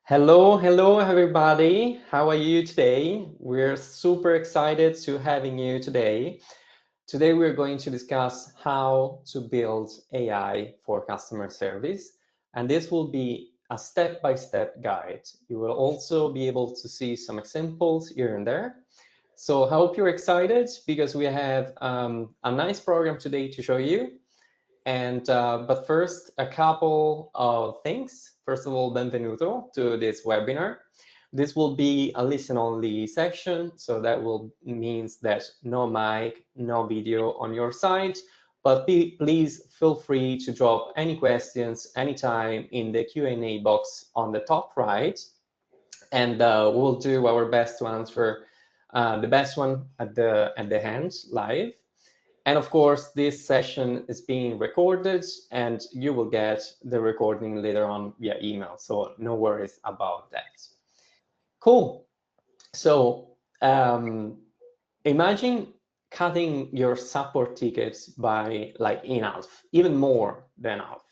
Hello everybody. How are you today? We're super excited to having you today. Today we're going to discuss how to build AI for customer service, and this will be a step-by-step guide. You will also be able to see some examples here and there. So I hope you're excited because we have a nice program today to show you. But first, a couple of things. First of all, benvenuto to this webinar. This will be a listen-only section, so that will means that no mic, no video on your side. But please feel free to drop any questions anytime in the Q&A box on the top right, and we'll do our best to answer the best one at the end live. And of course, this session is being recorded and you will get the recording later on via email. So no worries about that. Cool. So imagine cutting your support tickets by like in half, even more than half,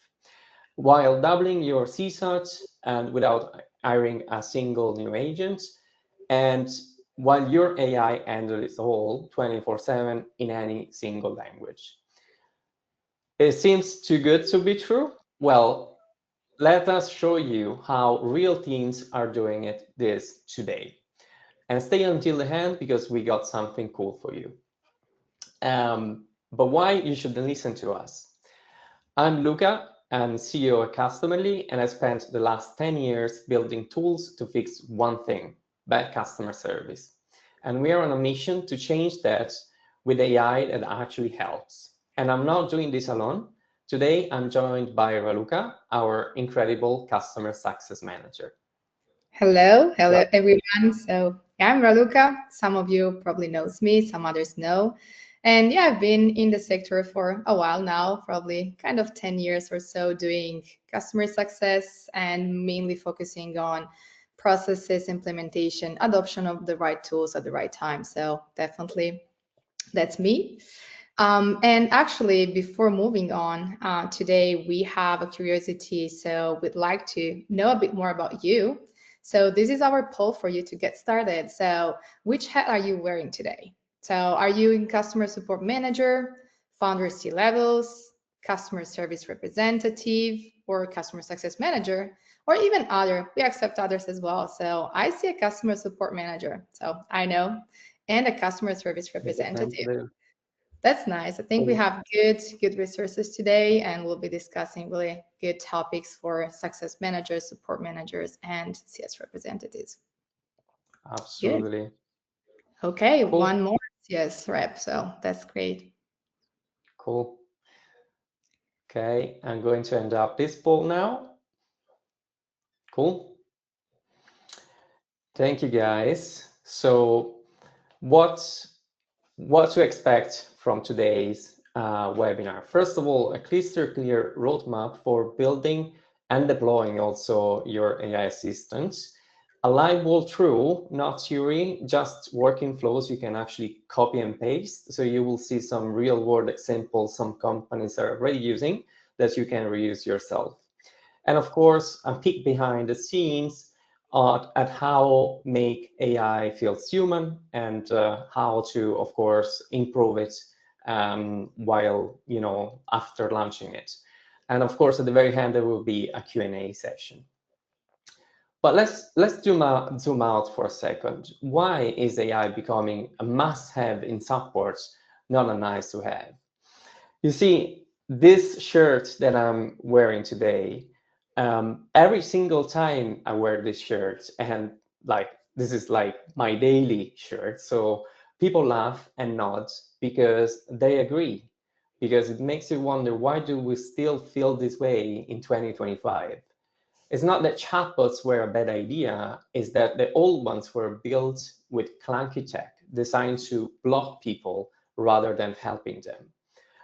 while doubling your CSAT and without hiring a single new agent. And while your AI handles it all 24/7 in any single language. It seems too good to be true. Well, let us show you how real teams are doing this today. And stay until the end because we got something cool for you. But why you should listen to us? I'm Luca, I'm CEO at Customerly, and I spent the last 10 years building tools to fix one thing, bad customer service. And we are on a mission to change that with AI that actually helps. And I'm not doing this alone. Today, I'm joined by Raluca, our incredible customer success manager. Hello Well, everyone. So yeah, I'm Raluca. Some of you probably knows me, some others know. And yeah, I've been in the sector for a while now, probably kind of 10 years or so doing customer success and mainly focusing on processes, implementation, adoption of the right tools at the right time. So definitely that's me. And actually, before moving on, today we have a curiosity. So we'd like to know a bit more about you. So this is our poll for you to get started. So which hat are you wearing today? So are you in customer support manager, founder C levels, customer service representative, or customer success manager, or even other? We accept others as well. So I see a customer support manager. So I know, and a customer service representative. That's nice. I think we cool. have good resources today, and we'll be discussing really good topics for success managers, support managers, and CS representatives. Good. Absolutely. Okay, one Cool. more CS rep. So that's great. Cool. Okay, I'm going to end up this poll now. Cool. Thank you, guys. So what to expect from today's webinar? First of all, a crystal clear roadmap for building and deploying also your AI assistants. A live walkthrough, not theory, just working flows you can actually copy and paste. So you will see some real world examples some companies are already using that you can reuse yourself. And of course, a peek behind the scenes at how make AI feels human and how to, of course, improve it while, after launching it. And of course, at the very end, there will be a Q&A session. But let's zoom out for a second. Why is AI becoming a must-have in support, not a nice-to-have? You see, this shirt that I'm wearing today, every single time I wear this shirt, and like this is like my daily shirt, so people laugh and nod because they agree, because it makes you wonder, why do we still feel this way in 2025? It's not that chatbots were a bad idea, it's that the old ones were built with clunky tech designed to block people rather than helping them.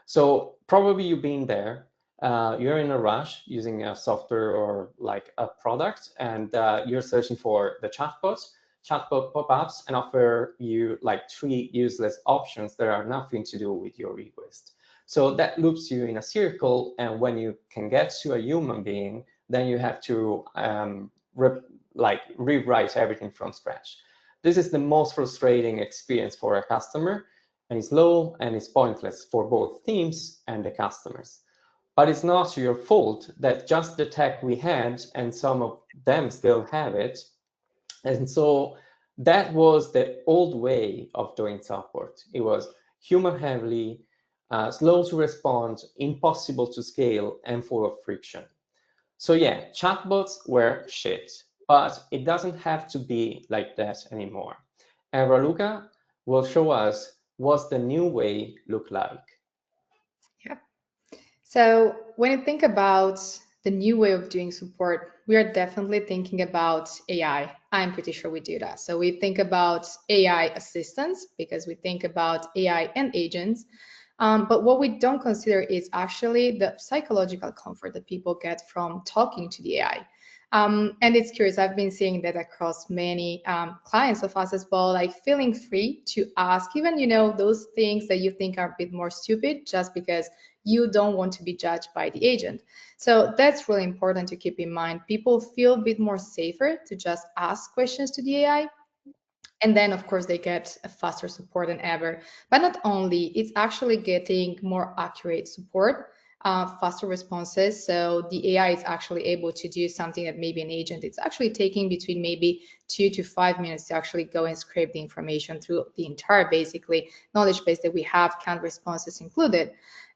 So probably you've been there. You're in a rush using a software or like a product, and you're searching for the chatbot. Chatbot pop-ups and offer you like 3 useless options that are nothing to do with your request. So that loops you in a circle, and when you can get to a human being, then you have to like rewrite everything from scratch. This is the most frustrating experience for a customer, and it's slow and it's pointless for both teams and the customers. But it's not your fault that just the tech we had, and some of them still have it. And so that was the old way of doing support. It was human heavy, slow to respond, impossible to scale, and full of friction. So yeah, chatbots were shit, but it doesn't have to be like that anymore. And Raluca will show us what the new way look like. Yeah. So when you think about the new way of doing support, we are definitely thinking about AI. I'm pretty sure we do that. So we think about AI assistants because we think about AI and agents. But what we don't consider is actually the psychological comfort that people get from talking to the AI. And it's curious, I've been seeing that across many clients of us as well, like feeling free to ask even, those things that you think are a bit more stupid just because you don't want to be judged by the agent. So that's really important to keep in mind. People feel a bit more safer to just ask questions to the AI. And then, of course, they get a faster support than ever. But not only, it's actually getting more accurate support, faster responses. So the AI is actually able to do something that maybe an agent, it's actually taking between maybe 2 to 5 minutes to actually go and scrape the information through the entire, basically, knowledge base that we have, canned responses included.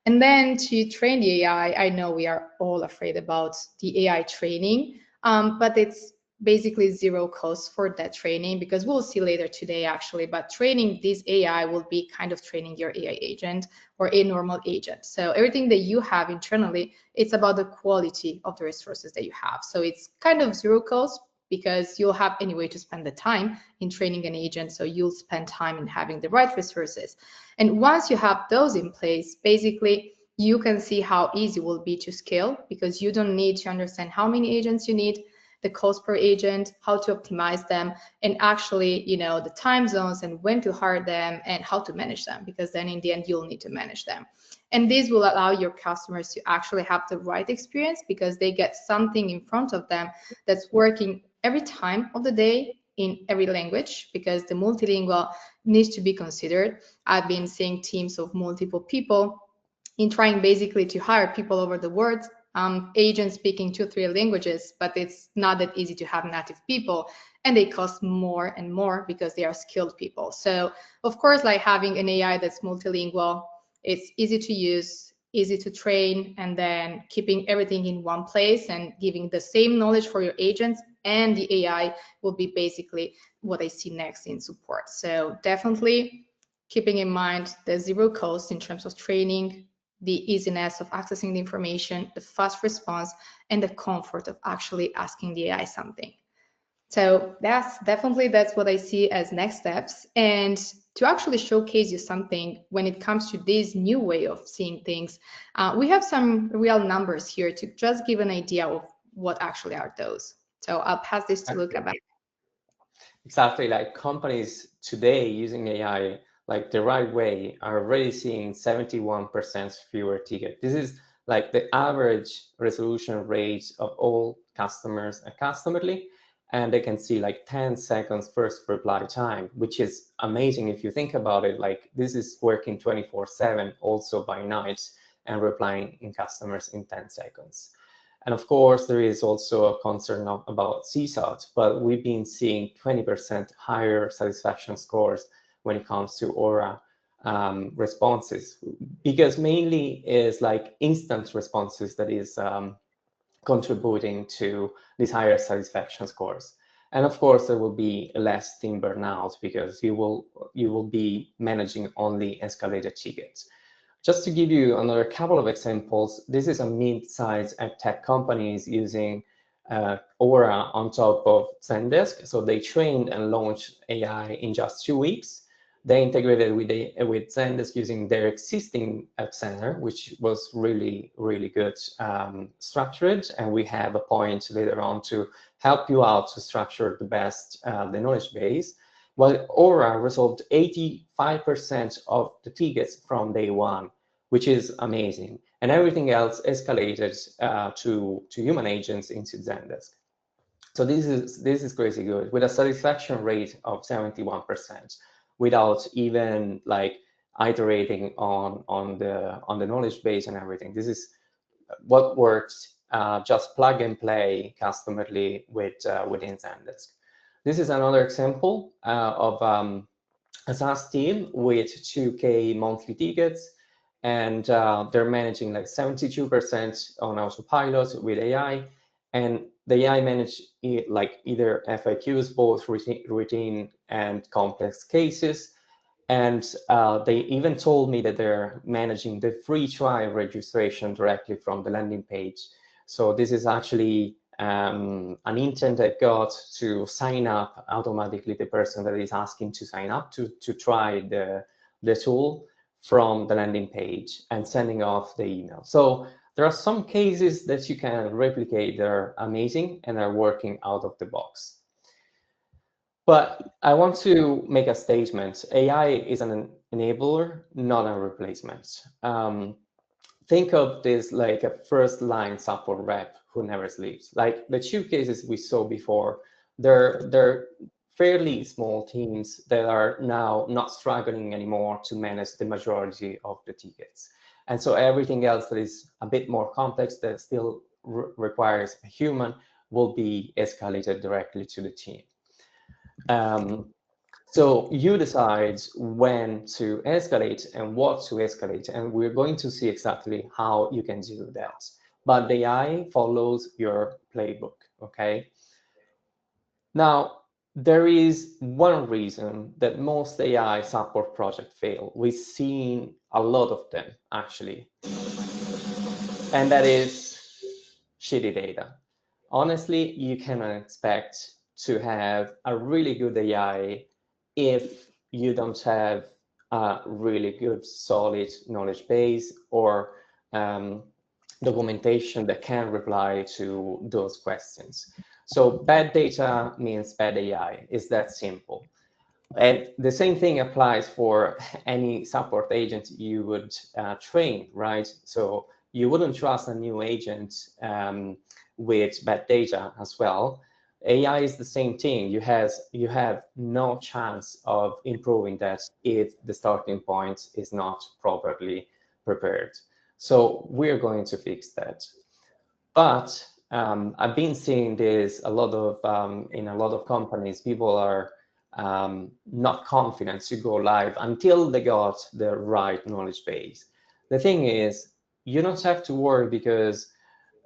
And then to train the AI, I know we are all afraid about the AI training, but it's basically zero cost for that training because we'll see later today actually, but training this AI will be kind of training your AI agent or a normal agent. So everything that you have internally, it's about the quality of the resources that you have. So it's kind of zero cost because you'll have anyway to spend the time in training an agent. So you'll spend time in having the right resources. And once you have those in place, basically you can see how easy it will be to scale because you don't need to understand how many agents you need, the cost per agent, how to optimize them, and actually, the time zones and when to hire them and how to manage them, because then in the end, you'll need to manage them. And this will allow your customers to actually have the right experience because they get something in front of them that's working every time of the day in every language, because the multilingual needs to be considered. I've been seeing teams of multiple people in trying basically to hire people over the world, agents speaking 2 or 3 languages, but it's not that easy to have native people, and they cost more and more because they are skilled people. So of course, like having an AI that's multilingual, it's easy to use, easy to train, and then keeping everything in one place and giving the same knowledge for your agents and the AI will be basically what I see next in support. So definitely keeping in mind the zero cost in terms of training, the easiness of accessing the information, the fast response, and the comfort of actually asking the AI something. So that's what I see as next steps. And to actually showcase you something when it comes to this new way of seeing things, we have some real numbers here to just give an idea of what actually are those. So I'll pass this to Luca back. Exactly, like companies today using AI like the right way are already seeing 71% fewer tickets. This is like the average resolution rate of all customers and customerly, and they can see like 10 seconds first reply time, which is amazing if you think about it. Like this is working 24/7 also by night and replying in customers in 10 seconds. And of course, there is also a concern about CSAT, but we've been seeing 20% higher satisfaction scores when it comes to Aura responses, because mainly is like instant responses that is contributing to these higher satisfaction scores. And of course, there will be less team burnout because you will be managing only escalated tickets. Just to give you another couple of examples, this is a mid-sized tech companies using Aura on top of Zendesk. So they trained and launched AI in just 2 weeks. They integrated with Zendesk using their existing App Center, which was really, really good structured. And we have a point later on to help you out to structure the best the knowledge base. Well, Aura resolved 85% of the tickets from day one, which is amazing. And everything else escalated to human agents into Zendesk. So this is crazy good with a satisfaction rate of 71% without even like iterating on the knowledge base and everything. This is what works, just plug and play customarily within Zendesk. This is another example of a SaaS team with 2K monthly tickets, and they're managing like 72% on autopilot with AI, and the AI manage like either FAQs, both routine and complex cases, and they even told me that they're managing the free trial registration directly from the landing page. So this is actually an intent that got to sign up automatically the person that is asking to sign up to try the tool from the landing page and sending off the email. So there are some cases that you can replicate that are amazing and are working out of the box. But I want to make a statement. AI is an enabler, not a replacement. Think of this like a first line support rep who never sleeps. Like the two cases we saw before, they're fairly small teams that are now not struggling anymore to manage the majority of the tickets. And so everything else that is a bit more complex that still requires a human will be escalated directly to the team. So you decide when to escalate and what to escalate, and we're going to see exactly how you can do that. But the AI follows your playbook, okay? Now, there is one reason that most AI support projects fail. We've seen a lot of them, actually, and that is shitty data. Honestly, you cannot expect to have a really good AI if you don't have a really good, solid knowledge base or documentation that can reply to those questions. So bad data means bad AI. It's that simple. And the same thing applies for any support agent you would train, right? So you wouldn't trust a new agent with bad data as well. AI is the same thing. You have no chance of improving that if the starting point is not properly prepared. So we're going to fix that. But I've been seeing this a lot of in a lot of companies. People are not confident to go live until they got the right knowledge base. The thing is, you don't have to worry because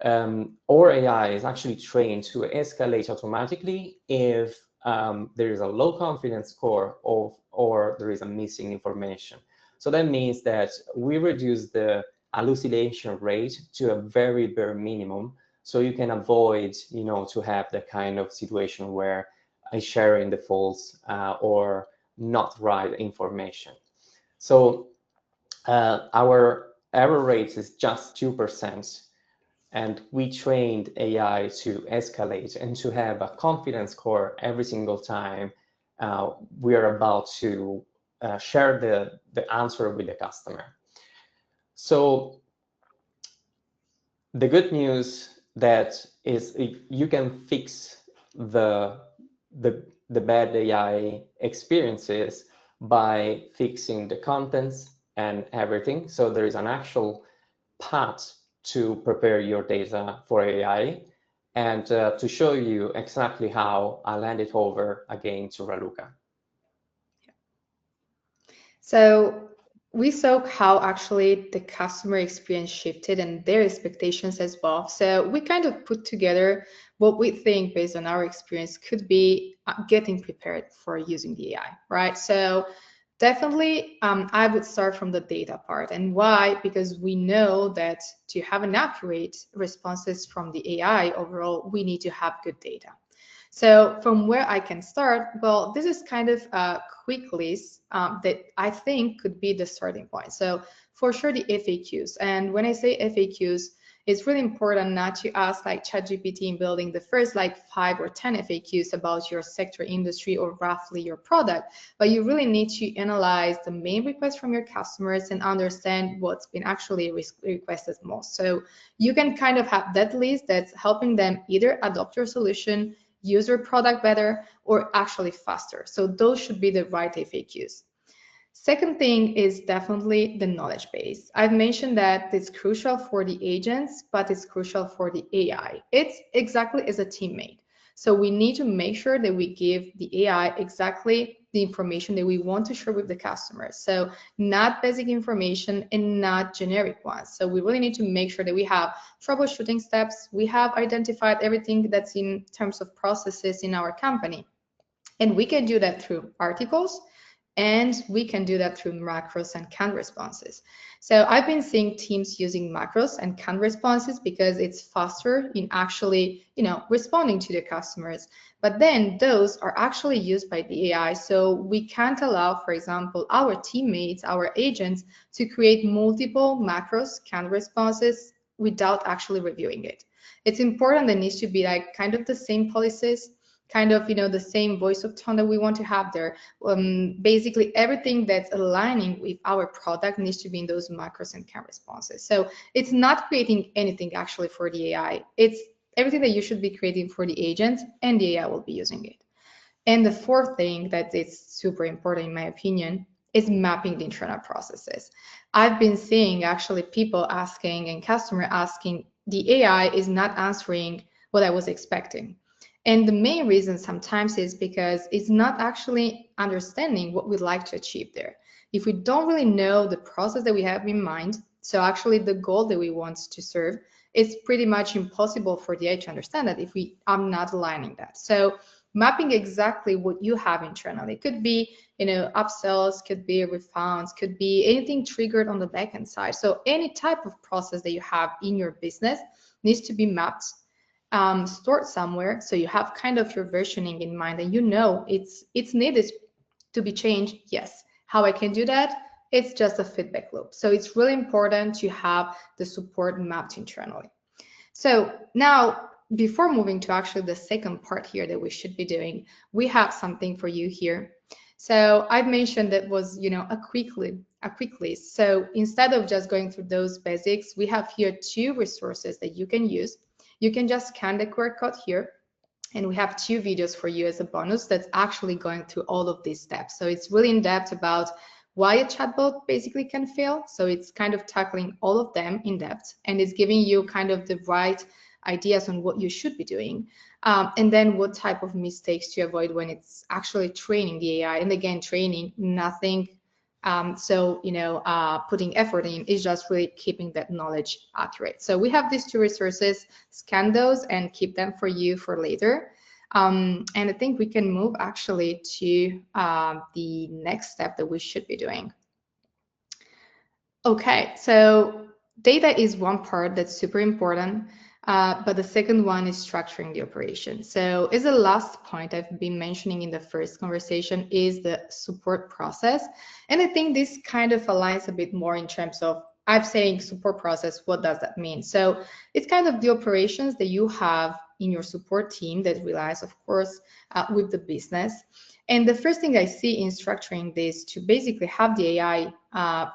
our AI is actually trained to escalate automatically if there is a low confidence score or there is a missing information. So that means that we reduce the hallucination rate to a very bare minimum, so you can avoid, to have the kind of situation where I sharing the false or not right information. So our error rate is just 2%. And we trained AI to escalate and to have a confidence score every single time we are about to share the answer with the customer. So the good news that is you can fix the bad AI experiences by fixing the contents and everything. So there is an actual path to prepare your data for AI. And to show you exactly how, I'll hand it over again to Raluca. So we saw how actually the customer experience shifted and their expectations as well. So we kind of put together what we think based on our experience could be getting prepared for using the AI, right? So definitely, I would start from the data part. And why? Because we know that to have an accurate responses from the AI overall, we need to have good data. So from where I can start, well, this is kind of a quick list that I think could be the starting point. So for sure, the FAQs. And when I say FAQs, it's really important not to ask like ChatGPT in building the first like 5 or 10 FAQs about your sector, industry, or roughly your product, but you really need to analyze the main requests from your customers and understand what's been actually requested most. So you can kind of have that list that's helping them either adopt your solution, use your product better, or actually faster. So those should be the right FAQs. Second thing is definitely the knowledge base. I've mentioned that it's crucial for the agents, but it's crucial for the AI. It's exactly as a teammate. So we need to make sure that we give the AI exactly the information that we want to share with the customers. So not basic information and not generic ones. So we really need to make sure that we have troubleshooting steps. We have identified everything that's in terms of processes in our company. And we can do that through articles, and we can do that through macros and canned responses. So I've been seeing teams using macros and canned responses because it's faster in actually, responding to the customers. But then those are actually used by the AI. So we can't allow, for example, our teammates, our agents to create multiple macros, canned responses without actually reviewing it. It's important that needs to be like kind of the same policies, kind of the same voice of tone that we want to have there. Basically everything that's aligning with our product needs to be in those macros and canned responses. So it's not creating anything actually for the AI. It's everything that you should be creating for the agent, and the AI will be using it. And the fourth thing that is super important in my opinion is mapping the internal processes. I've been seeing actually people asking and customer asking, the AI is not answering what I was expecting. And the main reason sometimes is because it's not actually understanding what we'd like to achieve there. If we don't really know the process that we have in mind, so actually the goal that we want to serve, it's pretty much impossible for the AI to understand that if we are not aligning that. So mapping exactly what you have internally. It could be, upsells, could be refunds, could be anything triggered on the backend side. So any type of process that you have in your business needs to be mapped, stored somewhere, so you have kind of your versioning in mind, and it's needed to be changed. Yes. How I can do that? It's just a feedback loop. So it's really important to have the support mapped internally. So now, before moving to actually the second part here that we should be doing, we have something for you here. So I've mentioned that was, a quick list. So instead of just going through those basics, we have here 2 resources that you can use. You can just scan the QR code here, and we have 2 videos for you as a bonus that's actually going through all of these steps. So it's really in depth about why a chatbot basically can fail. So it's kind of tackling all of them in depth, and it's giving you kind of the right ideas on what you should be doing. And then what type of mistakes to avoid when it's actually training the AI. And again, training, nothing. Putting effort in is just really keeping that knowledge accurate. So we have these 2 resources, scan those and keep them for you for later. And I think we can move actually to the next step that we should be doing. Okay, so data is one part that's super important, but the second one is structuring the operation. So as the last point I've been mentioning in the first conversation is the support process. And I think this kind of aligns a bit more in terms of, I'm saying support process, what does that mean? So it's kind of the operations that you have in your support team that relies, of course, with the business. And the first thing I see in structuring this to basically have the AI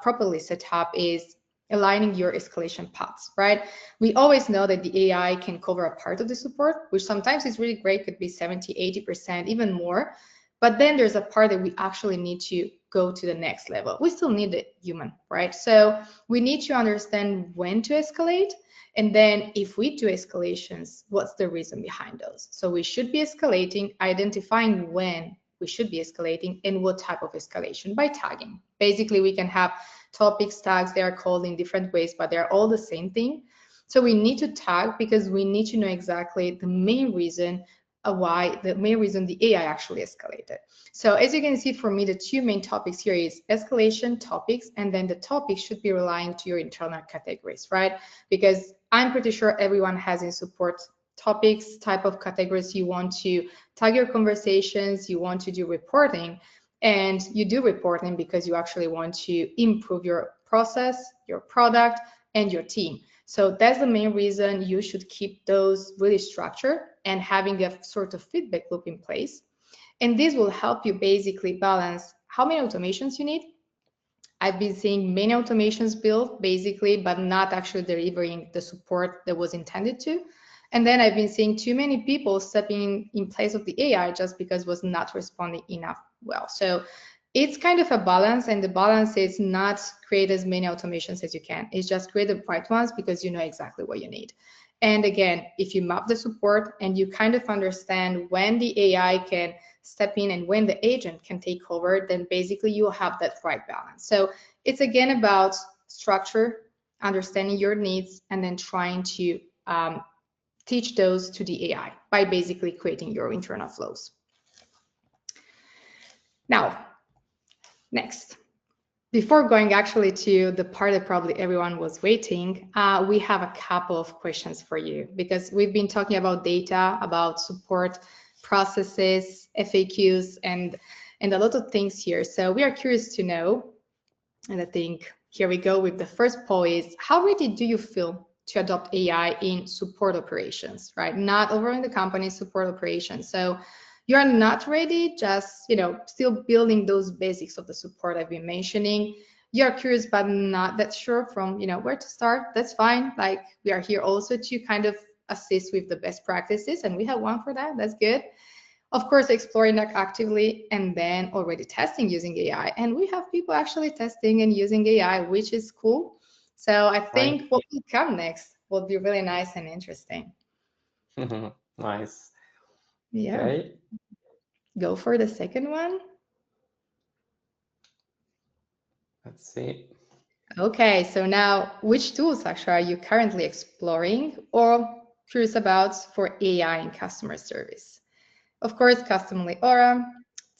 properly set up is aligning your escalation paths, right? We always know that the AI can cover a part of the support, which sometimes is really great, could be 70, 80%, even more. But then there's a part that we actually need to go to the next level. We still need the human, right? So we need to understand when to escalate. And then if we do escalations, what's the reason behind those? So we should be escalating, identifying when we should be escalating and what type of escalation by tagging. Basically, we can have topics tags, they are called in different ways, but they're all the same thing. So we need to tag because we need to know exactly the main reason the AI actually escalated. So as you can see, for me, the 2 main topics here is escalation topics, and then the topics should be relying to your internal categories, right? Because I'm pretty sure everyone has in support topics, type of categories. You want to tag your conversations, you want to do reporting, and you do reporting because you actually want to improve your process, your product, and your team. So that's the main reason you should keep those really structured and having a sort of feedback loop in place. And this will help you basically balance how many automations you need. I've been seeing many automations built basically, but not actually delivering the support that was intended to. And then I've been seeing too many people stepping in place of the AI just because it was not responding enough well. So it's kind of a balance, and the balance is not create as many automations as you can. It's just create the right ones because you know exactly what you need. And again, if you map the support and you kind of understand when the AI can step in and when the agent can take over, then basically you will have that right balance. So it's again about structure, understanding your needs, and then trying to teach those to the AI by basically creating your internal flows. Now, next. Before going actually to the part that probably everyone was waiting, we have a couple of questions for you because we've been talking about data, about support processes, FAQs, and a lot of things here. So we are curious to know, and I think here we go with the first poll is, how ready do you feel to adopt AI in support operations, right? Not over in the company, support operations. So you're not ready, just, still building those basics of the support I've been mentioning. You're curious, but not that sure from, where to start. That's fine. Like, we are here also to kind of assist with the best practices, and we have one for that. That's good. Of course, exploring that actively and then already testing using AI. And we have people actually testing and using AI, which is cool. So I think what will come next will be really nice and interesting. Nice. Yeah. Okay. Go for the second one. Let's see. Okay, so now which tools actually are you currently exploring or curious about for AI in customer service? Of course, Customly Aura,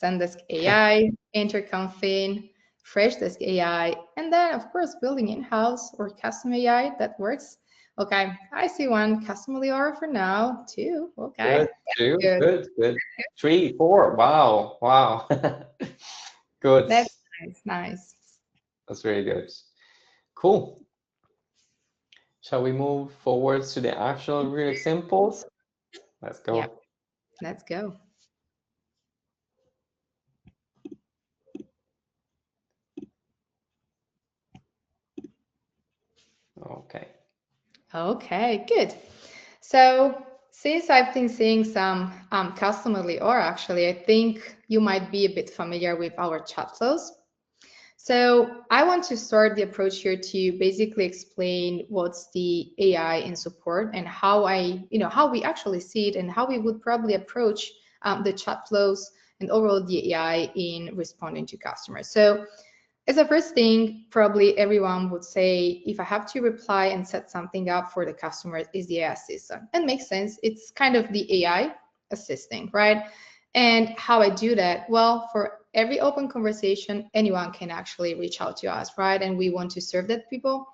Zendesk AI, Interconfin, Freshdesk AI, and then of course building in-house or custom AI that works. Okay, I see one, Customly Aura for now, two. Okay, Good, two, good. 3, 4. Wow. Good. That's nice. That's really good. Cool. Shall we move forward to the actual real examples? Let's go. Yeah, let's go. Okay. Okay, good. So since I've been seeing some Customly Aura, actually, I think you might be a bit familiar with our chat flows. So I want to start the approach here to basically explain what's the AI in support and how how we actually see it and how we would probably approach the chat flows and overall the AI in responding to customers. So as a first thing, probably everyone would say, if I have to reply and set something up for the customer, is the AI assistant. And makes sense. It's kind of the AI assisting, right? And how I do that? Well, for every open conversation, anyone can actually reach out to us, right? And we want to serve that people.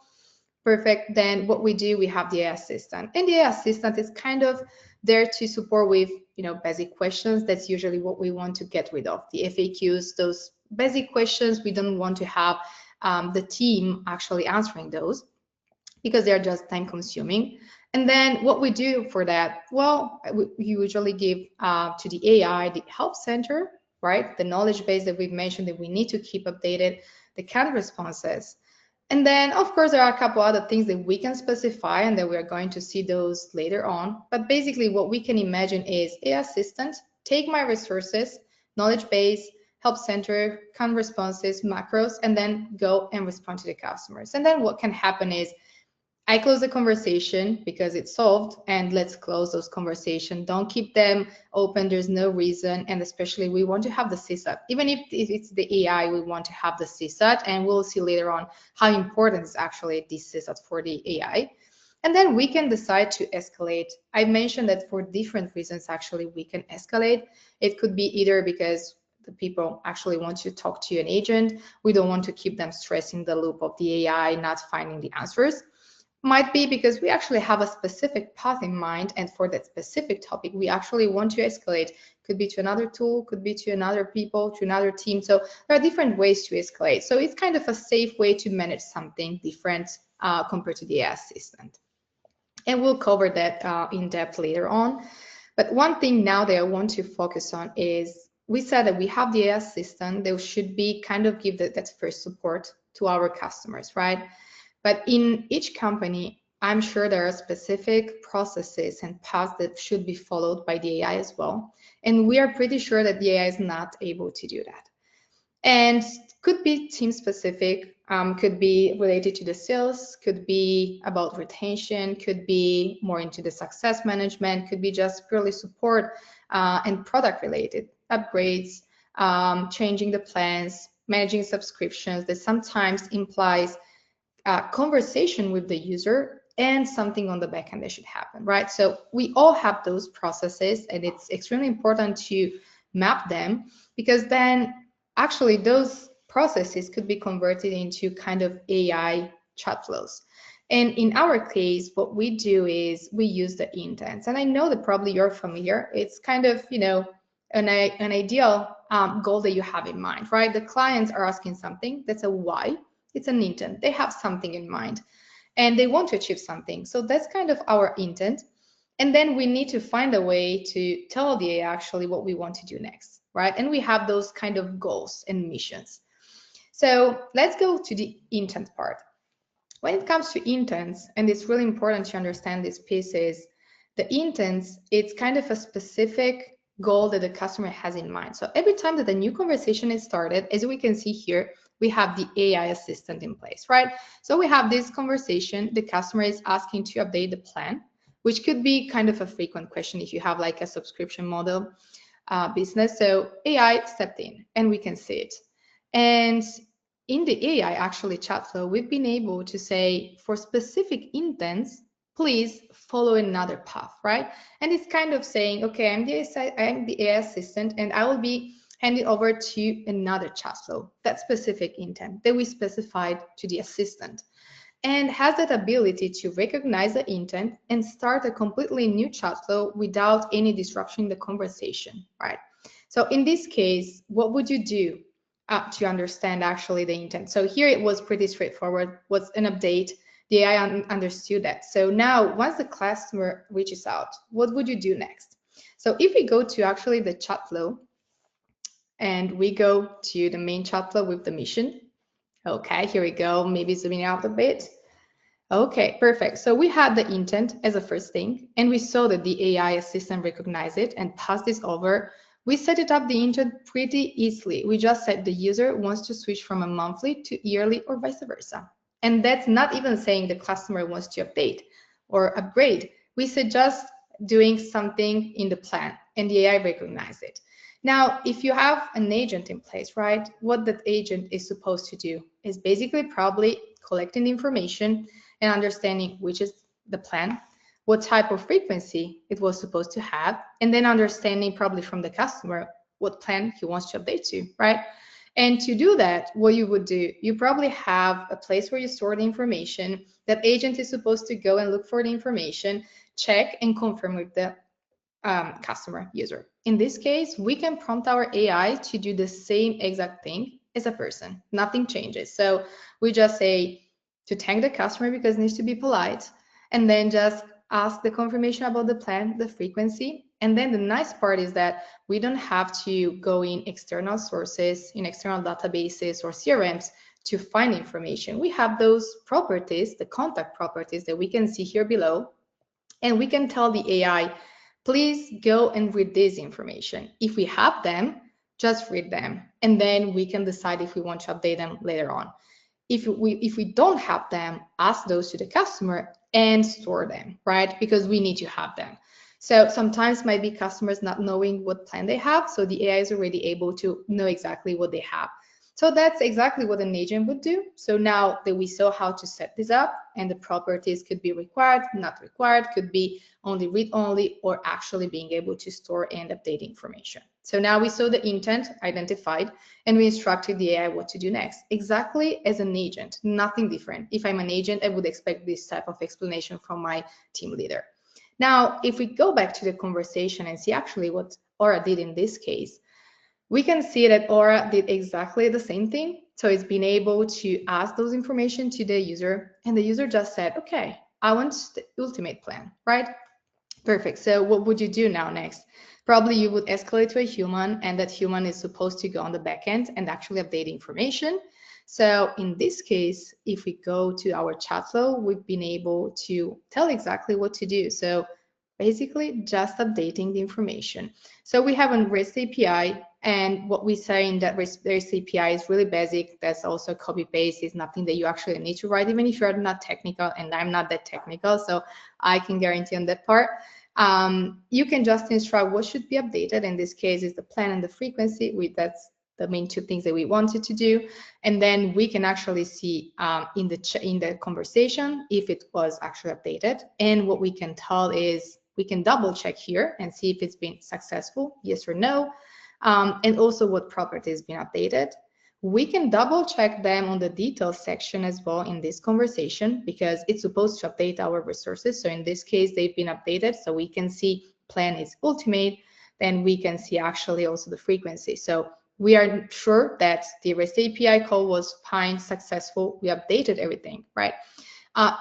Perfect. Then what we do, we have the AI assistant. And the AI assistant is kind of there to support with, basic questions. That's usually what we want to get rid of. The FAQs, those basic questions, we don't want to have the team actually answering those because they're just time consuming. And then what we do for that, well, we usually give to the AI the help center, right? The knowledge base that we've mentioned that we need to keep updated, the canned responses. And then, of course, there are a couple other things that we can specify and that we're going to see those later on. But basically, what we can imagine is AI assistant, take my resources, knowledge base, help center, canned responses, macros, and then go and respond to the customers. And then what can happen is I close the conversation because it's solved, and let's close those conversations. Don't keep them open. There's no reason. And especially we want to have the CSAT. Even if it's the AI, we want to have the CSAT, and we'll see later on how important is actually this CSAT for the AI. And then we can decide to escalate. I mentioned that for different reasons, actually, we can escalate. It could be either because the people actually want to talk to an agent. We don't want to keep them stressing the loop of the AI, not finding the answers. Might be because we actually have a specific path in mind, and for that specific topic, we actually want to escalate. Could be to another tool, could be to another people, to another team. So there are different ways to escalate. So it's kind of a safe way to manage something different compared to the AI assistant. And we'll cover that in depth later on. But one thing now that I want to focus on is we said that we have the AI assistant that should be kind of give that first support to our customers, right? But in each company, I'm sure there are specific processes and paths that should be followed by the AI as well. And we are pretty sure that the AI is not able to do that. And could be team specific, could be related to the sales, could be about retention, could be more into the success management, could be just purely support and product related upgrades, changing the plans, managing subscriptions that sometimes implies conversation with the user and something on the back end that should happen, right? So we all have those processes, and it's extremely important to map them, because then actually those processes could be converted into kind of AI chat flows. And in our case, what we do is we use the intents. And I know that probably you're familiar. It's kind of, an ideal goal that you have in mind, right? The clients are asking something that's a why. It's an intent. They have something in mind and they want to achieve something. So that's kind of our intent. And then we need to find a way to tell the AI actually what we want to do next, right? And we have those kind of goals and missions. So let's go to the intent part. When it comes to intents, and it's really important to understand these pieces, the intents, it's kind of a specific goal that the customer has in mind. So every time that a new conversation is started, as we can see here, we have the AI assistant in place, right? So we have this conversation, the customer is asking to update the plan, which could be kind of a frequent question if you have like a subscription model business. So AI stepped in and we can see it. And in the AI actually chat flow, we've been able to say for specific intents, please follow another path, right? And it's kind of saying, okay, I'm the AI assistant and I will be handed over to another chat flow, that specific intent that we specified to the assistant, and has that ability to recognize the intent and start a completely new chat flow without any disruption in the conversation, right? So in this case, what would you do to understand actually the intent? So here it was pretty straightforward, was an update. The AI understood that. So now once the customer reaches out, what would you do next? So if we go to actually the chat flow and we go to the main chat flow with the mission. Okay, here we go, maybe zooming out a bit. Okay, perfect. So we had the intent as a first thing, and we saw that the AI assistant recognized it and passed this over. We set it up the intent pretty easily. We just said the user wants to switch from a monthly to yearly or vice versa. And that's not even saying the customer wants to update or upgrade. We said just doing something in the plan and the AI recognized it. Now, if you have an agent in place, right, what that agent is supposed to do is basically probably collecting information and understanding which is the plan, what type of frequency it was supposed to have, and then understanding probably from the customer what plan he wants to update to, right? And to do that, what you would do, you probably have a place where you store the information. That agent is supposed to go and look for the information, check and confirm with the customer user. In this case, we can prompt our AI to do the same exact thing as a person. Nothing changes. So we just say to thank the customer because it needs to be polite, and then just ask the confirmation about the plan, the frequency. And then the nice part is that we don't have to go in external sources, in external databases or CRMs to find information. We have those properties, the contact properties that we can see here below, and we can tell the AI, please go and read this information. If we have them, just read them, and then we can decide if we want to update them later on. If we don't have them, ask those to the customer and store them, right? Because we need to have them. So sometimes might be customers not knowing what plan they have, so the AI is already able to know exactly what they have. So that's exactly what an agent would do. So now that we saw how to set this up, and the properties could be required, not required, could be only read-only, or actually being able to store and update information. So now we saw the intent identified, and we instructed the AI what to do next. Exactly as an agent, nothing different. If I'm an agent, I would expect this type of explanation from my team leader. Now, if we go back to the conversation and see actually what Aura did in this case, we can see that Aura did exactly the same thing. So it's been able to ask those information to the user, and the user just said, okay, I want the ultimate plan, right? Perfect. So what would you do now next? Probably you would escalate to a human, and that human is supposed to go on the back end and actually update information. So in this case, if we go to our chat flow, we've been able to tell exactly what to do. So basically just updating the information. So we have a REST API, and what we say in that REST API is really basic. That's also copy paste, is nothing that you actually need to write, even if you're not technical, and I'm not that technical, so I can guarantee on that part. You can just instruct what should be updated. In this case, is the plan and the frequency. That's the main two things that we wanted to do, and then we can actually see in the conversation if it was actually updated. And what we can tell is we can double check here and see if it's been successful, yes or no, and also what property has been updated. We can double check them on the details section as well in this conversation, because it's supposed to update our resources. So in this case, they've been updated. So we can see plan is ultimate, then we can see actually also the frequency. So we are sure that the REST API call was fine, successful. We updated everything, right?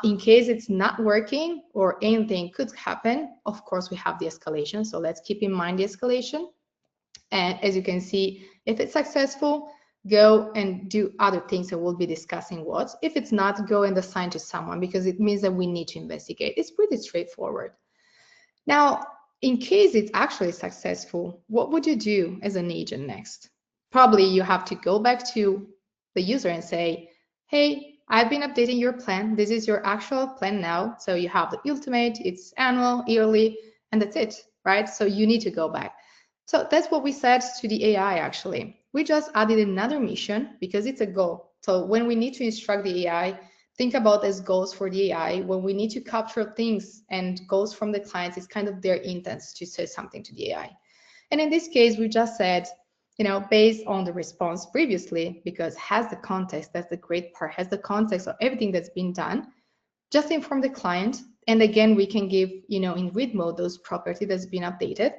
In case it's not working or anything could happen, of course, we have the escalation. So let's keep in mind the escalation. And as you can see, if it's successful, go and do other things that we'll be discussing what. If it's not, go and assign to someone, because it means that we need to investigate. It's pretty straightforward. Now, in case it's actually successful, what would you do as an agent next? Probably you have to go back to the user and say, hey, I've been updating your plan. This is your actual plan now. So you have the ultimate, it's annual, yearly, and that's it, right? So you need to go back. So that's what we said to the AI actually. We just added another mission because it's a goal. So when we need to instruct the AI, think about as goals for the AI. When we need to capture things and goals from the clients, it's kind of their intent to say something to the AI. And in this case, we just said, based on the response previously, because has the context, that's the great part, has the context of everything that's been done, just inform the client. And again, we can give, in read mode, those property that's been updated.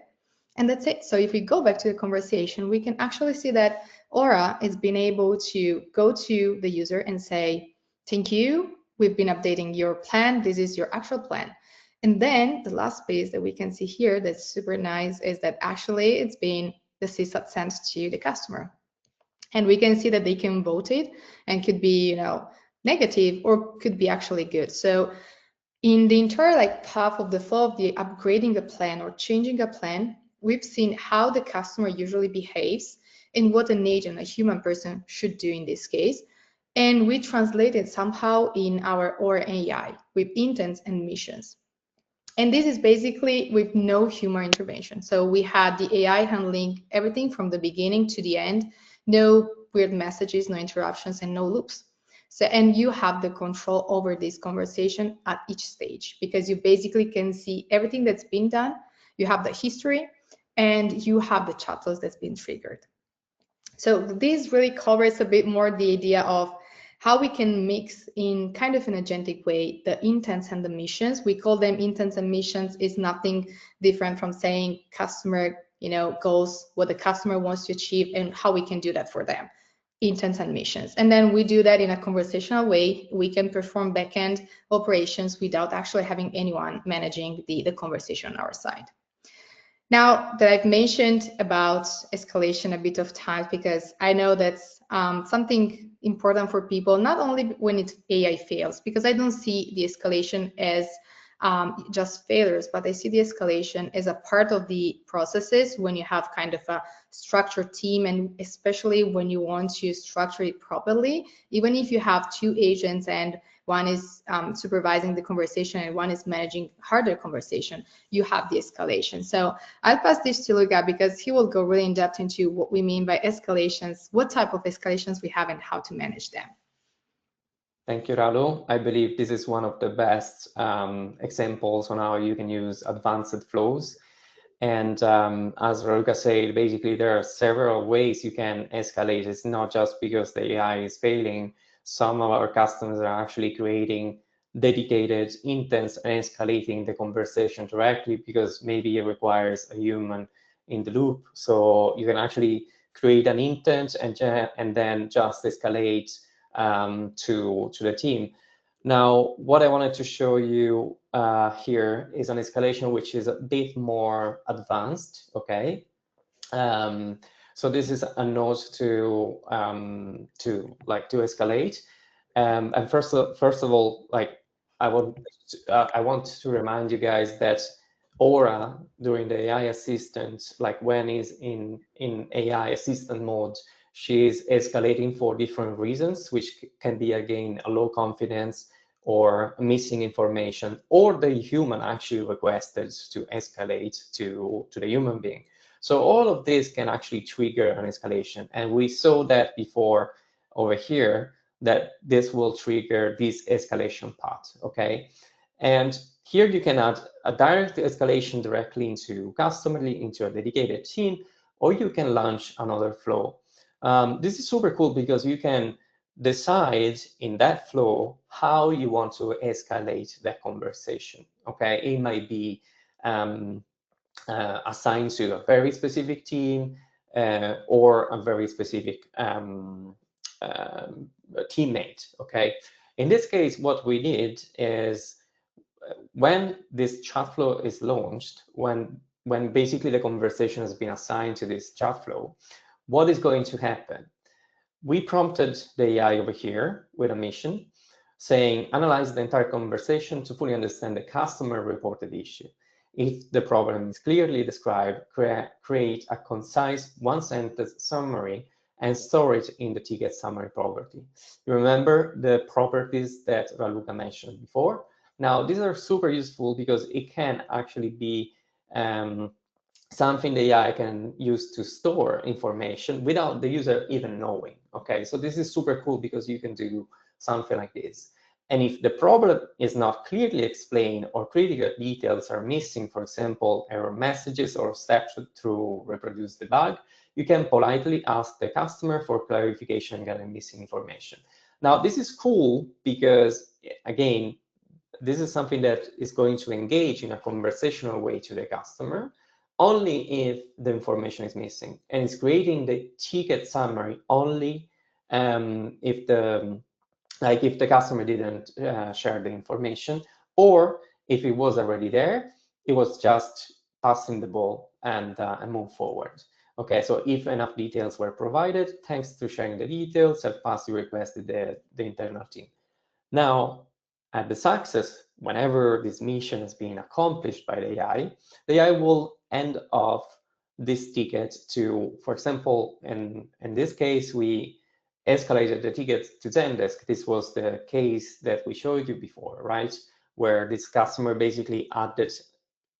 And that's it. So if we go back to the conversation, we can actually see that Aura is being able to go to the user and say, thank you, we've been updating your plan. This is your actual plan. And then the last piece that we can see here that's super nice is that actually it's been the CSAT sent to the customer. And we can see that they can vote it and could be, negative or could be actually good. So in the entire path of the flow of the upgrading a plan or changing a plan, we've seen how the customer usually behaves and what an agent, a human person, should do in this case. And we translated somehow in our Aura AI with intents and missions. And this is basically with no human intervention. So we had the AI handling everything from the beginning to the end, no weird messages, no interruptions, and no loops. So, and you have the control over this conversation at each stage, because you basically can see everything that's been done. You have the history and you have the chat flows that's been triggered. So this really covers a bit more the idea of how we can mix in kind of an agentic way the intents and the missions. We call them intents and missions. Is nothing different from saying customer, goals, what the customer wants to achieve, and how we can do that for them. Intents and missions. And then we do that in a conversational way. We can perform backend operations without actually having anyone managing the conversation on our side. Now that I've mentioned about escalation a bit of times, because I know that's something important for people, not only when it's AI fails, because I don't see the escalation as just failures, but I see the escalation as a part of the processes when you have kind of a structured team, and especially when you want to structure it properly. Even if you have two agents and one is supervising the conversation and one is managing harder conversation, you have the escalation. So I'll pass this to Luca because he will go really in depth into what we mean by escalations, what type of escalations we have, and how to manage them. Thank you, Ralu. I believe this is one of the best examples on how you can use advanced flows. And as Raluca said, basically there are several ways you can escalate. It's not just because the AI is failing. Some of our customers are actually creating dedicated intents and escalating the conversation directly because maybe it requires a human in the loop. So you can actually create an intent and then just escalate to the team. Now, what I wanted to show you here is an escalation which is a bit more advanced, okay? So this is a node to escalate. And first of all, like I want to remind you guys that Aura during the AI assistant, like when is in AI assistant mode, she's escalating for different reasons, which can be again a low confidence or missing information, or the human actually requested to escalate to the human being. So all of this can actually trigger an escalation. And we saw that before over here, that this will trigger this escalation path, okay? And here you can add a direct escalation directly into customly, into a dedicated team, or you can launch another flow. This is super cool because you can decide in that flow how you want to escalate that conversation, okay? It might be assigned to a very specific team or a very specific teammate, okay? In this case, what we did is when this chat flow is launched, when basically the conversation has been assigned to this chat flow, what is going to happen? We prompted the AI over here with a mission saying, analyze the entire conversation to fully understand the customer reported issue. If the problem is clearly described, create a concise one-sentence summary and store it in the ticket summary property. You remember the properties that Raluca mentioned before? Now, these are super useful because it can actually be something the AI can use to store information without the user even knowing, okay? So this is super cool because you can do something like this. And if the problem is not clearly explained or critical details are missing, for example, error messages or steps to reproduce the bug, you can politely ask the customer for clarification regarding missing information. Now, this is cool because, again, this is something that is going to engage in a conversational way to the customer only if the information is missing, and it's creating the ticket summary only if the customer didn't share the information, or if it was already there, it was just passing the ball and move forward. Okay, so if enough details were provided, thanks to sharing the details, I've passed the request to the internal team. Now, at the success, whenever this mission has been accomplished by the AI will end off this ticket to, for example, in this case, we escalated the ticket to Zendesk. This was the case that we showed you before, right? Where this customer basically added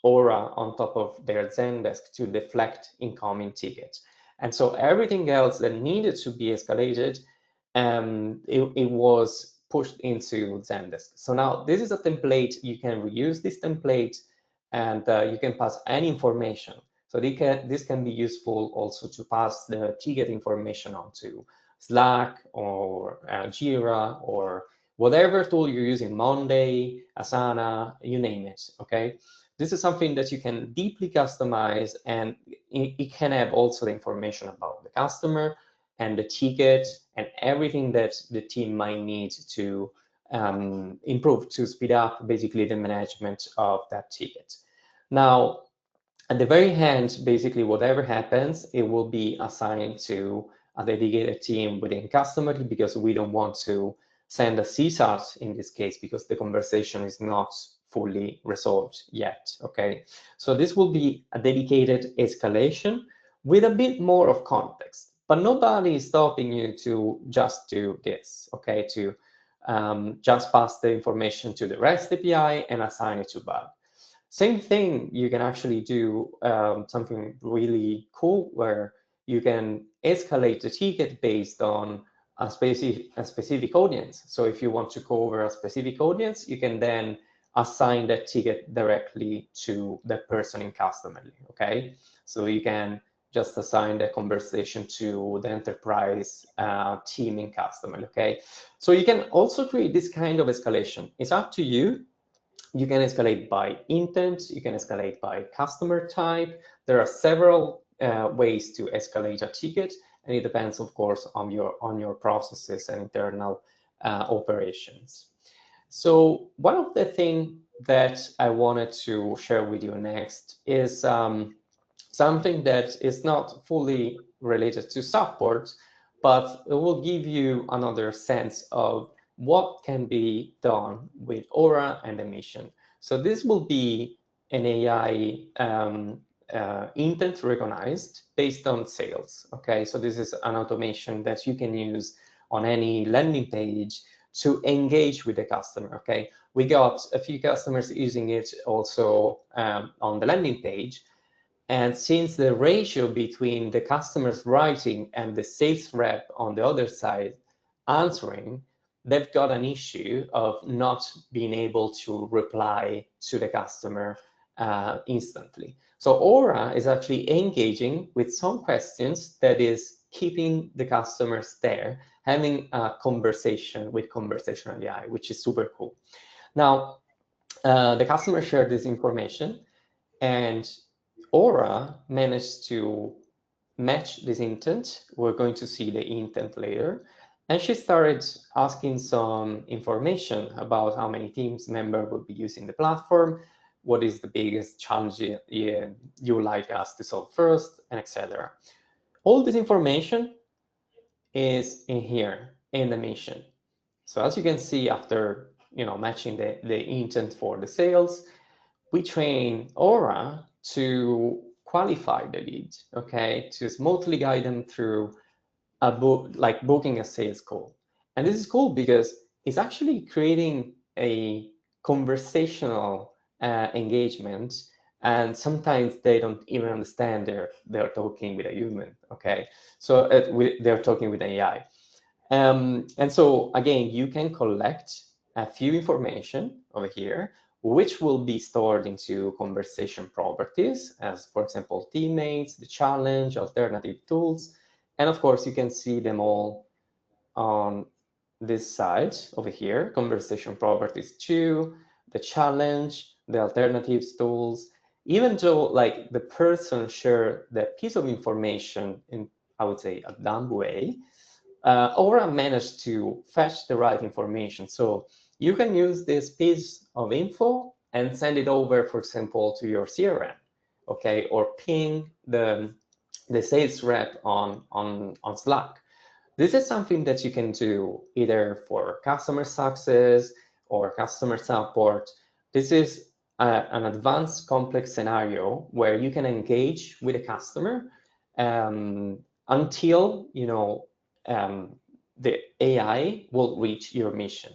Aura on top of their Zendesk to deflect incoming tickets. And so everything else that needed to be escalated, it was pushed into Zendesk. So now this is a template. You can reuse this template and you can pass any information. So this can be useful also to pass the ticket information onto Slack or Jira or whatever tool you're using, Monday, Asana, you name it, okay? This is something that you can deeply customize, and it can have also the information about the customer and the ticket and everything that the team might need to improve, to speed up basically the management of that ticket. Now, at the very end, basically whatever happens, it will be assigned to a dedicated team within customer, because we don't want to send a CSAT in this case because the conversation is not fully resolved yet, okay? So this will be a dedicated escalation with a bit more of context, but nobody is stopping you to just do this, okay? To just pass the information to the REST API and assign it to bug. Same thing, you can actually do something really cool where you can escalate the ticket based on a specific audience. So if you want to cover a specific audience, you can then assign that ticket directly to that person in Customerly, okay? So you can just assign the conversation to the enterprise team in Customerly, okay? So you can also create this kind of escalation. It's up to you. You can escalate by intent, you can escalate by customer type. There are several ways to escalate a ticket, and it depends, of course, on your processes and internal operations. So one of the things that I wanted to share with you next is something that is not fully related to support, but it will give you another sense of what can be done with Aura and the mission. So this will be an AI intent recognized based on sales. Okay, so this is an automation that you can use on any landing page to engage with the customer. Okay, we got a few customers using it also on the landing page. And since the ratio between the customer's writing and the sales rep on the other side answering, they've got an issue of not being able to reply to the customer instantly. So Aura is actually engaging with some questions that is keeping the customers there, having a conversation with conversational AI, which is super cool. Now, the customer shared this information, and Aura managed to match this intent. We're going to see the intent later. And she started asking some information about how many teams member would be using the platform, what is the biggest challenge you would like us to solve first, and etc. All this information is in here in the mission. So as you can see, after matching the intent for the sales, we train Aura to qualify the lead, okay, to smoothly guide them through like booking a sales call. And this is cool because it's actually creating a conversational engagement, and sometimes they don't even understand they're talking with a human, okay? So they're talking with an AI. And so again, you can collect a few information over here, which will be stored into conversation properties, as for example, teammates, the challenge, alternative tools. And of course, you can see them all on this side over here, conversation properties 2, the challenge, the alternatives tools. Even though like the person shared the piece of information in, I would say, a dumb way, Aura managed to fetch the right information. So you can use this piece of info and send it over, for example, to your CRM, okay, or ping the sales rep on Slack. This is something that you can do either for customer success or customer support. This is an advanced complex scenario where you can engage with a customer until the AI will reach your mission.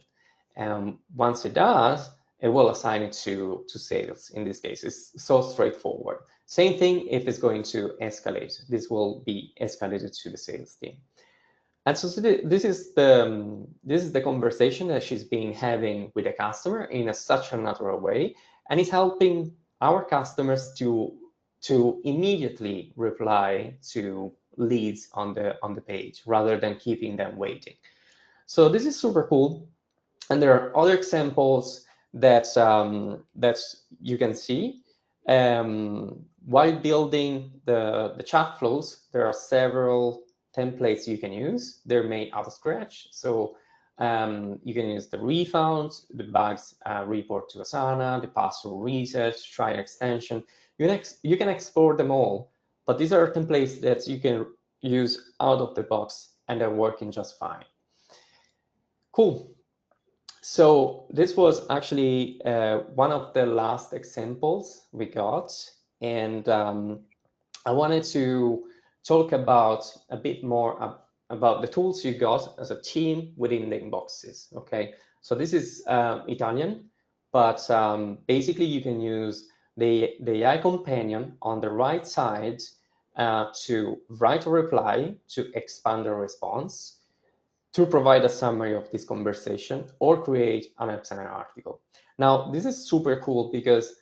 Once it does, it will assign it to sales. In this case, it's so straightforward. Same thing if it's going to escalate. This will be escalated to the sales team. And so this is the conversation that she's been having with the customer in such a natural way, and it's helping our customers to immediately reply to leads on the page rather than keeping them waiting. So this is super cool, and there are other examples that that you can see. While building the chat flows, there are several templates you can use. They're made out of scratch. So you can use the refound, the bugs report to Asana, the password reset, try extension. You can export them all, but these are templates that you can use out of the box and they're working just fine. Cool. So this was actually one of the last examples we got, and I wanted to talk about a bit more about the tools you got as a team within the inboxes. Okay, so this is Italian, but basically you can use the AI companion on the right side to write a reply to expand the response, to provide a summary of this conversation, or create an excellent article. Now, this is super cool because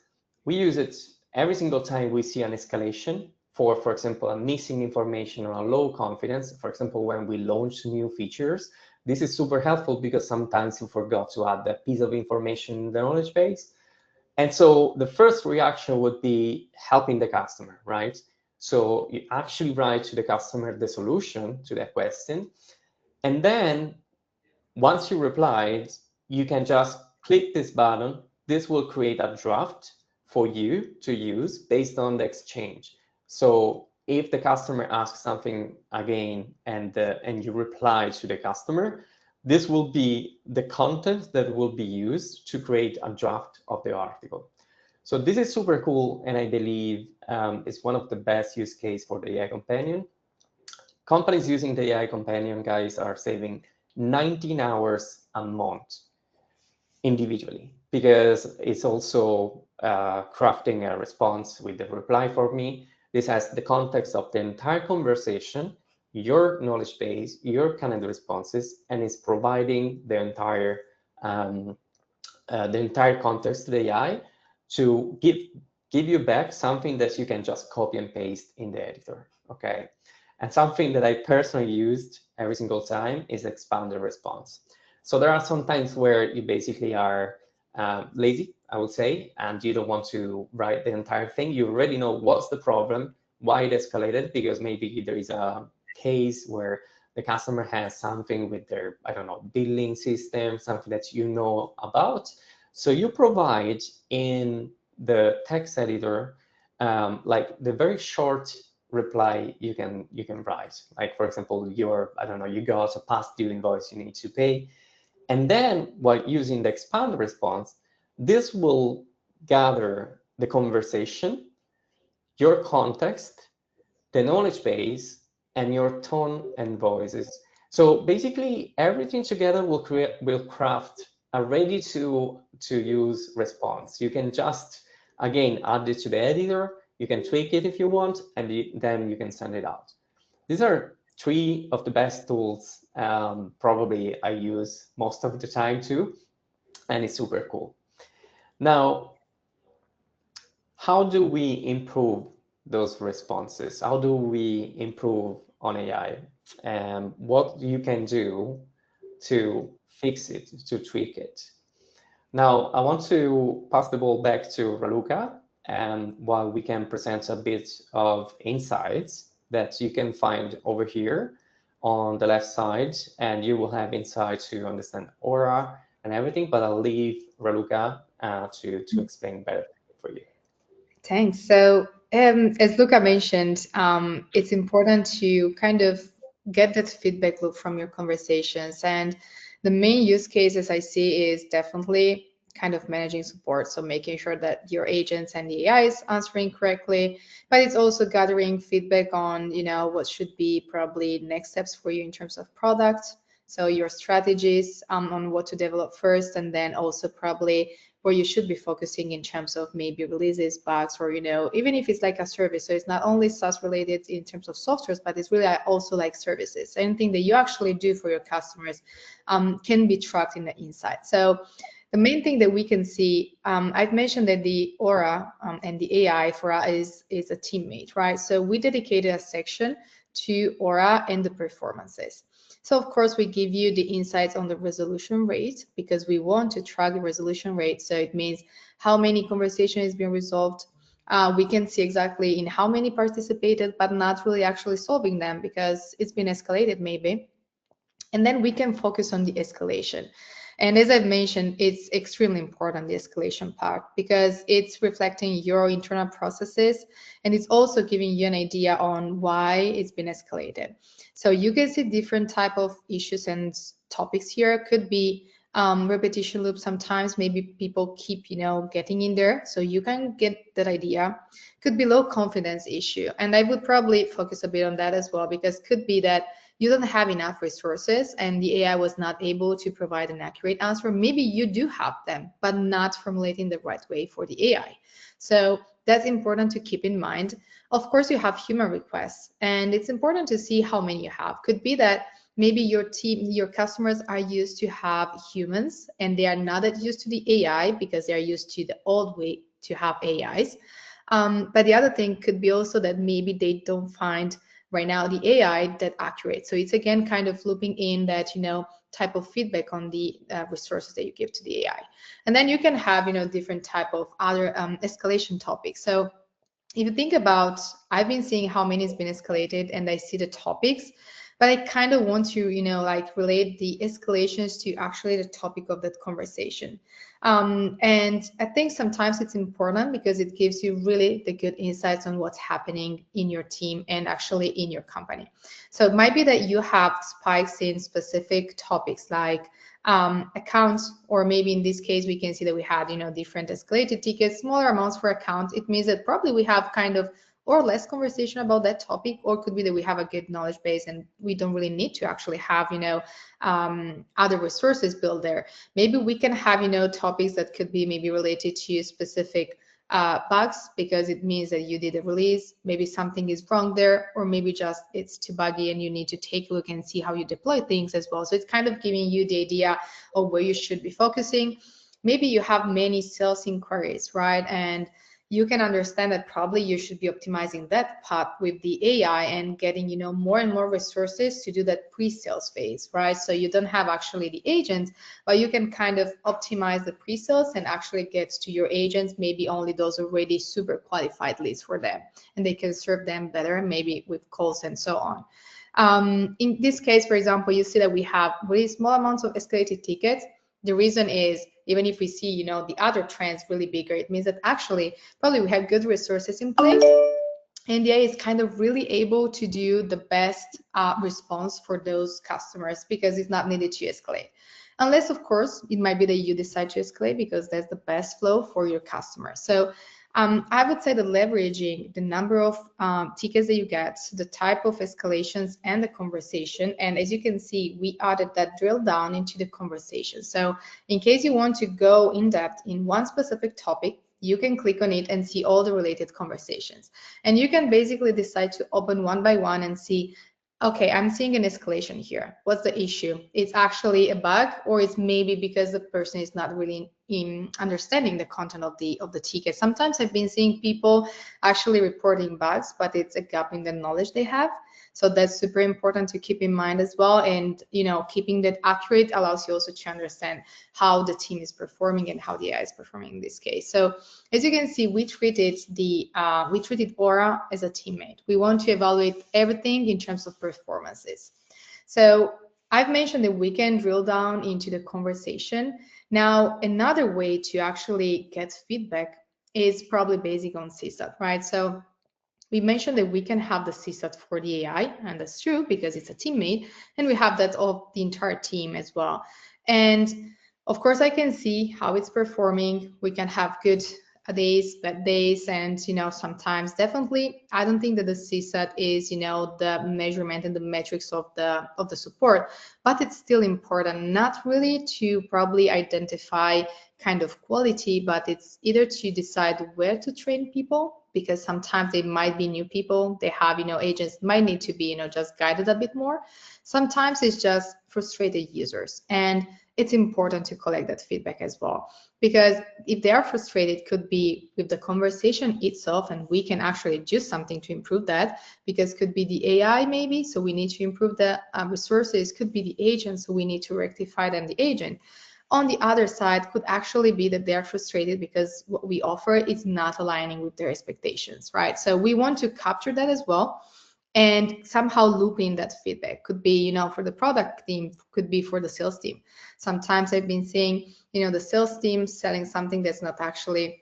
we use it every single time we see an escalation for example, a missing information or a low confidence. For example, when we launch new features, this is super helpful because sometimes you forgot to add that piece of information in the knowledge base. And so the first reaction would be helping the customer, right? So you actually write to the customer the solution to that question. And then once you replied, you can just click this button. This will create a draft for you to use based on the exchange. So if the customer asks something again and you reply to the customer, this will be the content that will be used to create a draft of the article. So this is super cool, and I believe it's one of the best use case for the AI companion. Companies using the AI companion, guys, are saving 19 hours a month individually, because it's also crafting a response with the reply for me. This has the context of the entire conversation, your knowledge base, your candidate responses, and is providing um, the entire context to the AI to give you back something that you can just copy and paste in the editor. Okay. And something that I personally used every single time is expanded response. So there are some times where you basically are lazy, I would say, and you don't want to write the entire thing. You already know what's the problem, why it escalated, because maybe there is a case where the customer has something with their, I don't know, billing system, something that you know about. So you provide in the text editor, like the very short reply you can write. Like, for example, I don't know, you got a past due invoice you need to pay. And then while using the expand response, this will gather the conversation, your context, the knowledge base, and your tone and voices. So basically, everything together will craft a ready to use response. You can just again add it to the editor. You can tweak it if you want, and then you can send it out. These are three of the best tools. Probably I use most of the time too, and it's super cool. Now, how do we improve those responses? How do we improve on AI? And what you can do to fix it, to tweak it? Now, I want to pass the ball back to Raluca, and while we can present a bit of insights that you can find over here on the left side, and you will have insight to understand Aura and everything, but I'll leave Raluca to explain better for you. Thanks. So, as Luca mentioned, it's important to kind of get that feedback loop from your conversations. And the main use cases I see is definitely kind of managing support. So making sure that your agents and the AI is answering correctly, but it's also gathering feedback on, what should be probably next steps for you in terms of product. So your strategies on what to develop first, and then also probably where you should be focusing in terms of maybe releases, bugs, or even if it's like a service. So it's not only SaaS related in terms of softwares, but it's really also like services. Anything that you actually do for your customers can be tracked in the insight. So the main thing that we can see, I've mentioned that the Aura and the AI for us is a teammate, right? So we dedicated a section to Aura and the performances. So of course, we give you the insights on the resolution rate because we want to track the resolution rate. So it means how many conversations is being resolved. We can see exactly in how many participated, but not really actually solving them because it's been escalated maybe. And then we can focus on the escalation. And as I've mentioned, it's extremely important, the escalation part, because it's reflecting your internal processes and it's also giving you an idea on why it's been escalated. So you can see different type of issues and topics here. Could be repetition loop. Sometimes maybe people keep, getting in there. So you can get that idea. Could be low confidence issue. And I would probably focus a bit on that as well, because could be that you don't have enough resources and the AI was not able to provide an accurate answer. Maybe you do have them, but not formulating the right way for the AI. So that's important to keep in mind. Of course, you have human requests, and it's important to see how many you have. Could be that maybe your team, your customers are used to have humans and they are not that used to the AI because they are used to the old way to have AIs. But the other thing could be also that maybe they don't find right now the AI that accurate. So it's again kind of looping in that, type of feedback on the resources that you give to the AI. And then you can have, different type of other escalation topics. So if you think about, I've been seeing how many has been escalated and I see the topics. but I kind of want to, like relate the escalations to actually the topic of that conversation. And I think sometimes it's important because it gives you really the good insights on what's happening in your team and actually in your company. So it might be that you have spikes in specific topics like accounts, or maybe in this case, we can see that we had, different escalated tickets, smaller amounts for accounts. It means that probably we have kind of or less conversation about that topic, or could be that we have a good knowledge base and we don't really need to actually have, other resources built there. Maybe we can have, topics that could be maybe related to specific bugs, because it means that you did a release, maybe something is wrong there, or maybe just it's too buggy and you need to take a look and see how you deploy things as well. So it's kind of giving you the idea of where you should be focusing. Maybe you have many sales inquiries, right? And you can understand that probably you should be optimizing that part with the AI and getting, more and more resources to do that pre-sales phase, right? So you don't have actually the agents, but you can kind of optimize the pre-sales and actually get to your agents, maybe only those already super qualified leads for them, and they can serve them better, maybe with calls and so on. In this case, for example, you see that we have really small amounts of escalated tickets. The reason is, even if we see, the other trends really bigger, it means that actually probably we have good resources in place. And the AI is kind of really able to do the best response for those customers because it's not needed to escalate. Unless, of course, it might be that you decide to escalate because that's the best flow for your customer. So I would say that leveraging the number of tickets that you get, the type of escalations and the conversation. And as you can see, we added that drill down into the conversation. So in case you want to go in depth in one specific topic, you can click on it and see all the related conversations. And you can basically decide to open one by one and see, okay, I'm seeing an escalation here. What's the issue? It's actually a bug, or it's maybe because the person is not really in understanding the content of the ticket. Sometimes I've been seeing people actually reporting bugs, but it's a gap in the knowledge they have. So that's super important to keep in mind as well. And keeping that accurate allows you also to understand how the team is performing and how the AI is performing in this case. So as you can see, we treated Aura as a teammate. We want to evaluate everything in terms of performances. So I've mentioned that we can drill down into the conversation. Now, another way to actually get feedback is probably basic on CSAT, right? So we mentioned that we can have the CSAT for the AI, and that's true because it's a teammate, and we have that of the entire team as well. And of course, I can see how it's performing. We can have good days, bad days, and sometimes definitely I don't think that the CSAT is the measurement and the metrics of the support, but it's still important, not really to probably identify kind of quality, but it's either to decide where to train people, because sometimes they might be new people, they have agents might need to be just guided a bit more. Sometimes it's just frustrated users, and it's important to collect that feedback as well, because if they are frustrated, it could be with the conversation itself, and we can actually do something to improve that, because could be the AI maybe, so we need to improve the resources, could be the agent, so we need to rectify them the agent. On the other side, could actually be that they're frustrated because what we offer is not aligning with their expectations, right? So we want to capture that as well and somehow loop in that feedback. Could be, for the product team, could be for the sales team. Sometimes I've been seeing, the sales team selling something that's not actually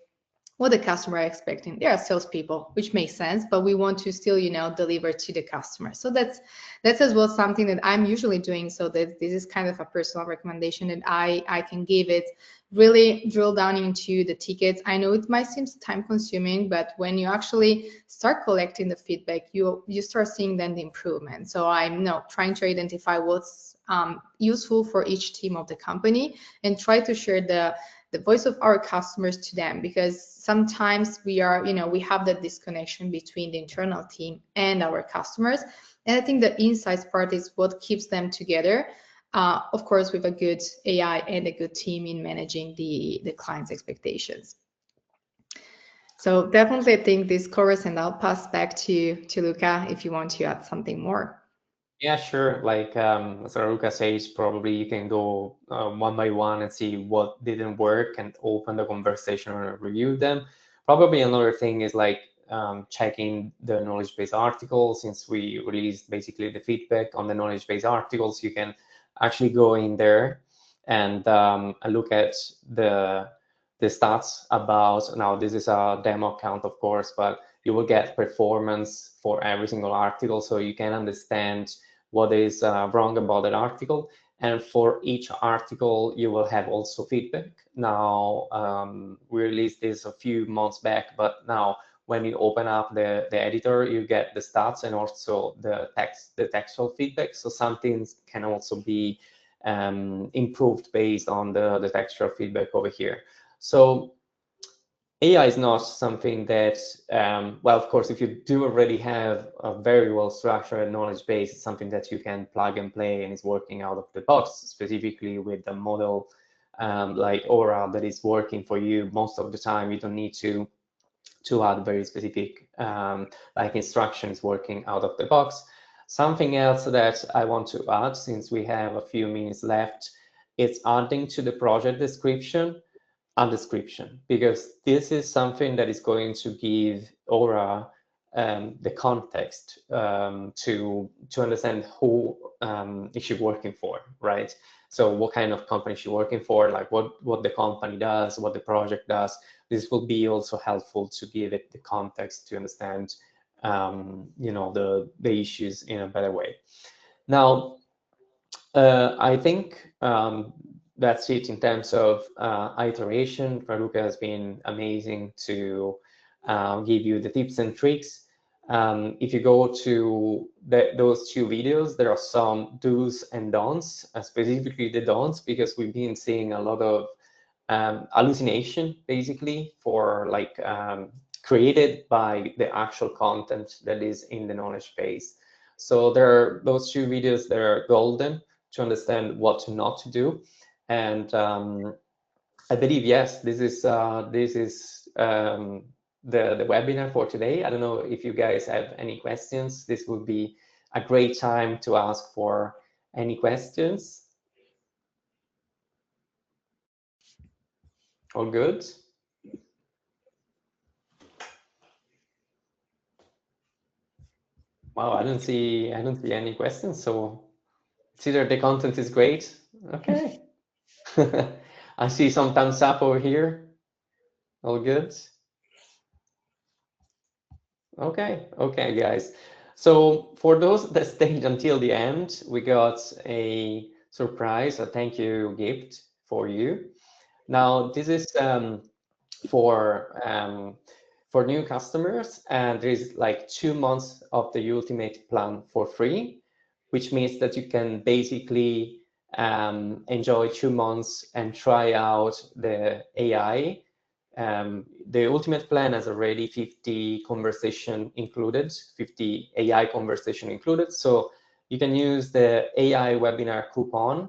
what the customer are expecting. They are salespeople, which makes sense, but we want to still, deliver to the customer. So that's as well something that I'm usually doing. So that this is kind of a personal recommendation that I can give it. Really drill down into the tickets. I know it might seem time consuming, but when you actually start collecting the feedback, you start seeing then the improvement. So I'm trying to identify what's useful for each team of the company and try to share the voice of our customers to them, because sometimes we have that disconnection between the internal team and our customers. And I think the insights part is what keeps them together, of course, with a good AI and a good team in managing the client's expectations. So definitely I think this covers, and I'll pass back to Luca if you want to add something more. Yeah, sure. Like as Raluca says, probably you can go one by one and see what didn't work and open the conversation and review them. Probably another thing is like checking the knowledge base articles. Since we released basically the feedback on the knowledge base articles, you can actually go in there and look at the stats about, now this is a demo account, of course, but you will get performance for every single article, so you can understand what is wrong about that article. And for each article, you will have also feedback. Now, we released this a few months back, but now when you open up the editor, you get the stats and also the textual feedback. So some things can also be improved based on the textual feedback over here. So AI is not something that, well, of course, if you do already have a very well structured knowledge base, it's something that you can plug and play and is working out of the box, specifically with the model like Aura that is working for you most of the time. You don't need to add very specific like instructions working out of the box. Something else that I want to add, since we have a few minutes left, it's adding to the project description a description, because this is something that is going to give Aura the context to understand who is she working for, right? So what kind of company is she working for, like what the company does, what the project does. This will be also helpful to give it the context to understand the issues in a better way. Now, I think that's it in terms of iteration. Raluca has been amazing to give you the tips and tricks. If you go to those two videos, there are some do's and don'ts, specifically the don'ts, because we've been seeing a lot of hallucination, basically, for like created by the actual content that is in the knowledge base. So there are those two videos that are golden to understand what not to do. And I believe, yes, this is the webinar for today. I don't know if you guys have any questions. This would be a great time to ask for any questions. All good? Wow, I don't see any questions, so it's either the content is great. Okay. I see some thumbs up over here. All good. Okay, guys. So for those that stayed until the end, we got a surprise, a thank you gift for you. Now, this is for new customers, and there is like 2 months of the ultimate plan for free, which means that you can basically enjoy 2 months and try out the AI. The ultimate plan has already 50 conversation included, 50 AI conversation included. So you can use the AI webinar coupon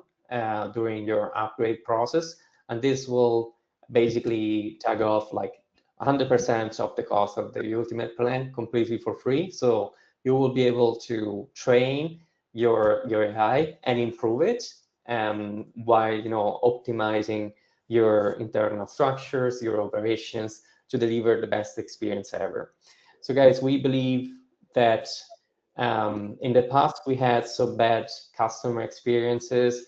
during your upgrade process, and this will basically tag off like 100% of the cost of the ultimate plan completely for free. So you will be able to train your AI and improve it while optimizing your internal structures, your operations, to deliver the best experience ever. So guys, we believe that in the past we had so bad customer experiences.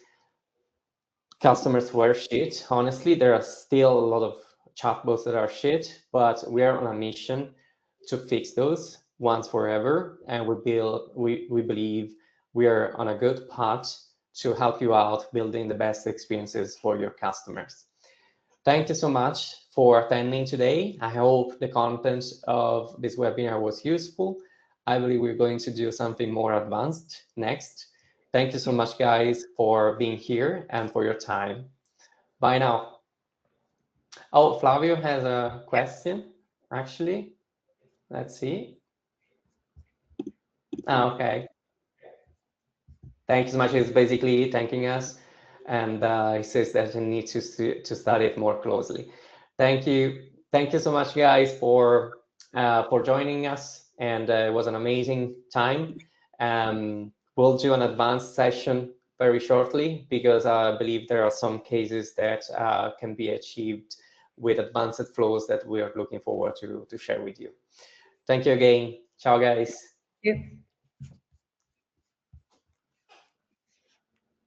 Customers were shit. Honestly, there are still a lot of chatbots that are shit, but we are on a mission to fix those once forever. And we believe we are on a good path to help you out building the best experiences for your customers. Thank you so much for attending today. I hope the content of this webinar was useful. I believe we're going to do something more advanced next. Thank you so much, guys, for being here and for your time. Bye now. Oh, Flavio has a question, actually. Let's see. Okay. Thank you so much. He's basically thanking us, and he says that he needs to study it more closely. Thank you so much, guys, for joining us, and it was an amazing time. We'll do an advanced session very shortly, because I believe there are some cases that can be achieved with advanced flows that we are looking forward to share with you. Thank you again. Ciao, guys. Yeah.